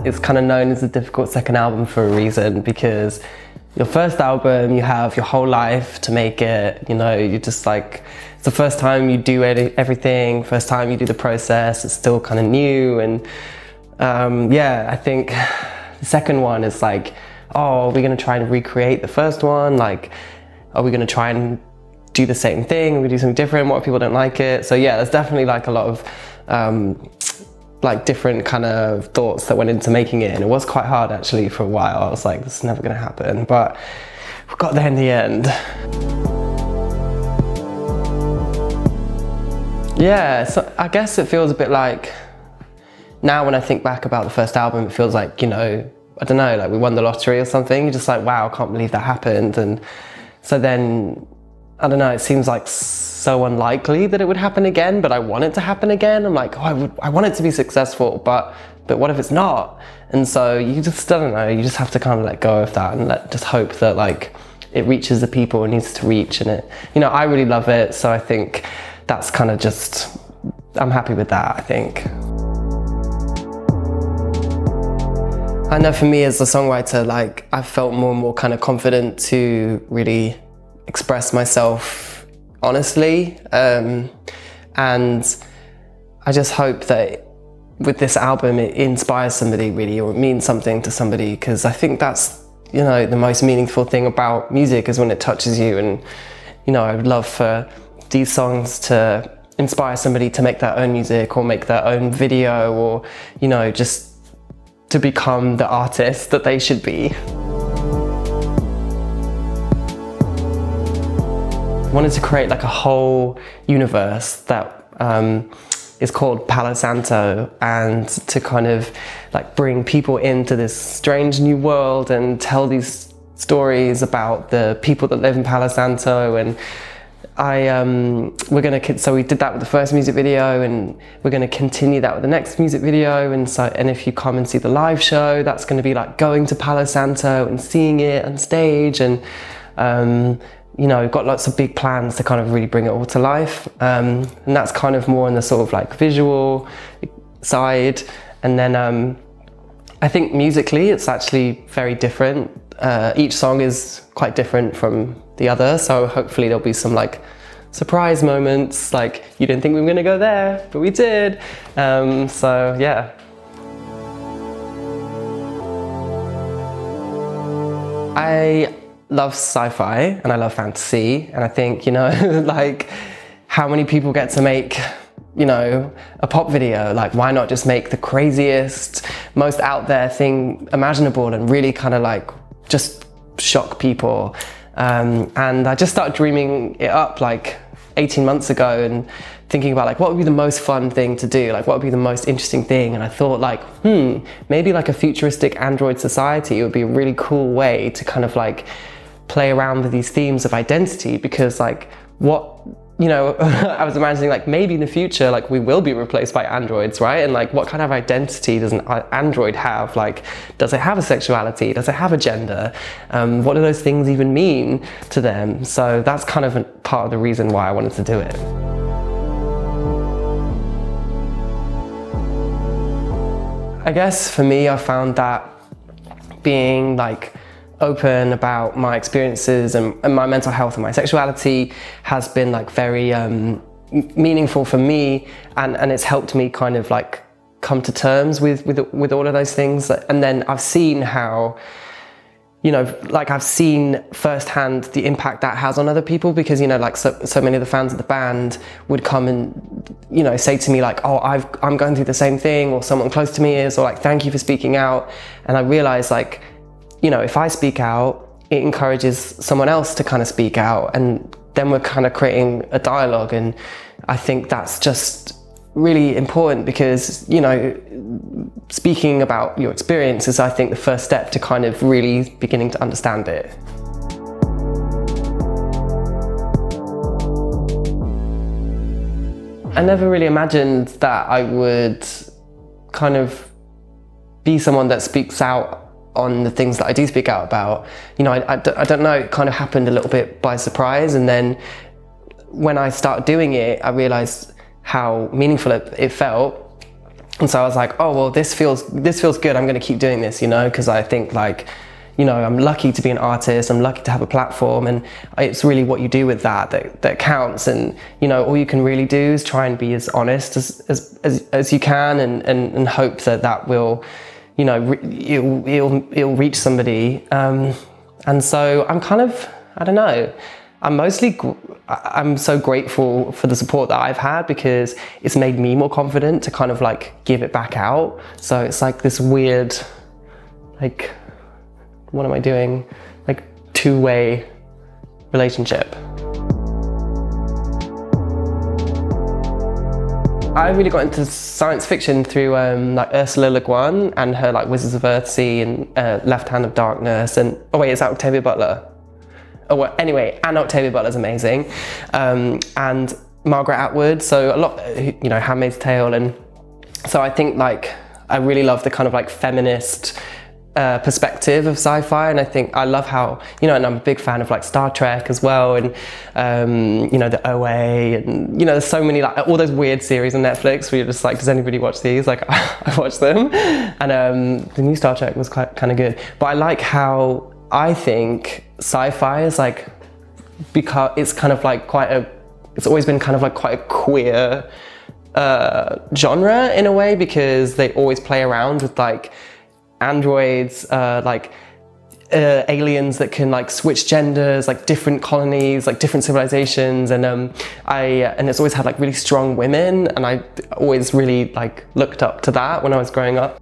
it's kind of known as the difficult second album for a reason, because your first album, you have your whole life to make it, you know, you just like, it's the first time you do everything, first time you do the process, it's still kind of new. And yeah, I think the second one is like, oh, are we gonna try and recreate the first one? Like, are we gonna try and do the same thing? Are we do something different? What if people don't like it? So yeah, there's definitely like a lot of like different kind of thoughts that went into making it, and it was quite hard actually for a while. I was like, this is never gonna happen, but we got there in the end. Yeah, so I guess it feels a bit like, now when I think back about the first album, it feels like, you know, I don't know, like we won the lottery or something. You're just like, wow, I can't believe that happened. And so then, I don't know, it seems like so unlikely that it would happen again, but I want it to happen again. I'm like, oh, I want it to be successful, but what if it's not? And so you just, I don't know, you just have to kind of let go of that and just hope that like it reaches the people it needs to reach. And it, you know, I really love it. So I think that's kind of just, I'm happy with that, I think. I know for me as a songwriter, like I felt more and more kind of confident to really express myself honestly, and I just hope that with this album it inspires somebody really, or it means something to somebody, because I think that's, you know, the most meaningful thing about music is when it touches you. And you know, I would love for these songs to inspire somebody to make their own music or make their own video, or you know, just to become the artist that they should be. I wanted to create like a whole universe that is called Palo Santo, and to kind of like bring people into this strange new world and tell these stories about the people that live in Palo Santo. And so we did that with the first music video, and we're going to continue that with the next music video. And if you come and see the live show, that's going to be like going to Palo Santo and seeing it on stage. And you know, we've got lots of big plans to kind of really bring it all to life. And that's kind of more on the sort of like visual side. And then I think musically it's actually very different. Each song is quite different from the other. So hopefully there'll be some like surprise moments, like you didn't think we were gonna go there, but we did. So yeah. I love sci-fi and I love fantasy, and I think, you know, like how many people get to make, you know, a pop video? Like why not just make the craziest, most out there thing imaginable and really kind of like just shock people? And I just started dreaming it up like 18 months ago and thinking about like what would be the most fun thing to do, like what would be the most interesting thing. And I thought like, maybe like a futuristic android society would be a really cool way to kind of like play around with these themes of identity, because like what, you know, I was imagining like maybe in the future like we will be replaced by androids, right? And like what kind of identity does an android have? Like does it have a sexuality? Does it have a gender? What do those things even mean to them? So that's kind of part of the reason why I wanted to do it. I guess for me, I found that being like open about my experiences and my mental health and my sexuality has been like very meaningful for me, and it's helped me kind of like come to terms with all of those things. And then I've seen how, you know, like I've seen firsthand the impact that has on other people, because, you know, like so many of the fans of the band would come and, you know, say to me like, oh, I'm going through the same thing, or someone close to me is, or like, thank you for speaking out. And I realized like, you know, if I speak out, it encourages someone else to kind of speak out, and then we're kind of creating a dialogue. And I think that's just really important, because, you know, speaking about your experience is, I think, the first step to kind of really beginning to understand it. I never really imagined that I would kind of be someone that speaks out on the things that I do speak out about. You know, I don't know, it kind of happened a little bit by surprise, and then when I started doing it, I realized how meaningful it felt. And so I was like, oh, well, this feels good. I'm going to keep doing this, you know, because I think like, you know, I'm lucky to be an artist. I'm lucky to have a platform, and it's really what you do with that counts. And, you know, all you can really do is try and be as honest as you can, and hope that will, you know, it'll reach somebody. And so I'm kind of, I don't know, I'm so grateful for the support that I've had, because it's made me more confident to kind of like give it back out. So it's like this weird, like, what am I doing? Like two-way relationship. I really got into science fiction through like Ursula Le Guin and her like Wizards of Earthsea and Left Hand of Darkness, and oh wait, is that Octavia Butler? Oh well, anyway, and Octavia Butler's amazing, and Margaret Atwood. So a lot, you know, Handmaid's Tale, and so I think like I really love the kind of like feminist perspective of sci-fi, and I think I love how, you know, and I'm a big fan of like Star Trek as well, and you know, the OA, and you know, there's so many like all those weird series on Netflix where you're just like, does anybody watch these? Like I watch them, and the new Star Trek was kind of good. But I like how I think sci-fi is like, because it's kind of like it's always been kind of like quite a queer genre in a way, because they always play around with like androids, like aliens that can like switch genders, like different colonies, like different civilizations, and it's always had like really strong women, and I always really like looked up to that when I was growing up.